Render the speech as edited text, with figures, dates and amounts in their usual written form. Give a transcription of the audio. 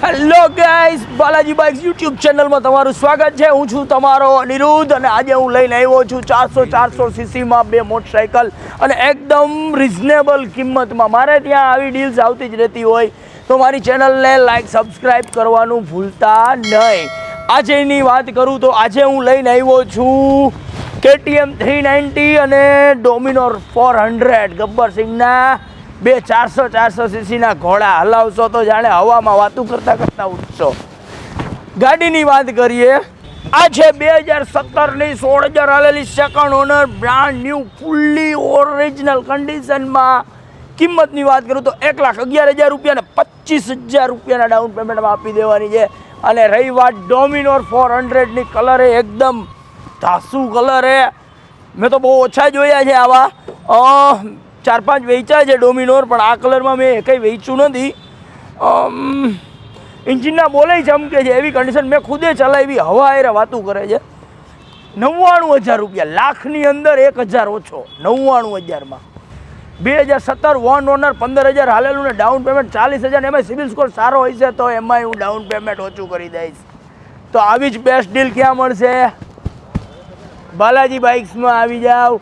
Hello guys, Balaji bikes YouTube ચેનલમાં તમારું સ્વાગત છે. હું છું તમારો અનિરુદ્ધ અને આજે હું લઈને આવ્યો છું 400 સીસીમાં બે મોટરસાઇકલ અને એકદમ રિઝનેબલ કિંમતમાં. મારે ત્યાં આવી ડીલ્સ આવતી જ રહેતી હોય તો મારી ચેનલને લાઈક સબસ્ક્રાઈબ કરવાનું ભૂલતા નહીં. આજેની વાત કરું તો આજે હું લઈને આવ્યો છું KTM 390 અને ડોમિનોર 400 ગબ્બર સિંહના બે 400 સીસીના ઘોડા. હલાવશો તો જાણે હવામાં વાતું કરતા કરતા ઉઠશો. ગાડીની વાત કરીએ, આ છે 2017ની 16,000 હાલેલી second owner brand new fully original કન્ડિશનમાં. કિંમતની વાત કરું તો 1,11,000 રૂપિયા ને 25,000 રૂપિયાના ડાઉન પેમેન્ટમાં આપી દેવાની છે. અને રહી વાત ડોમિનોર 400ની, કલર એ એકદમ ધાસુ કલર એ. મેં તો બહુ ઓછા જોયા છે આવા, 4-5 વેચ્યા છે ડોમિનોર, પણ આ કલરમાં મેં કંઈ વેચ્યું નથી. ઇન્જિનના બોલે ચમકે છે એવી કન્ડિશન. મેં ખુદે ચલાવી, હવા એરે વાતું કરે છે. 99,000 રૂપિયા, લાખની અંદર 1,000 ઓછો. 99,000માં 2017 વન ઓનર, 15,000 હાલેલું ને ડાઉન પેમેન્ટ 40,000. એમાં સિવિલ સ્કોર સારો હોય છે તો એમાંય હું ડાઉન પેમેન્ટ ઓછું કરી દઈશ. તો આવી જ બેસ્ટ ડીલ ક્યાં મળશે? બાલાજી બાઇક્સમાં આવી જાઓ.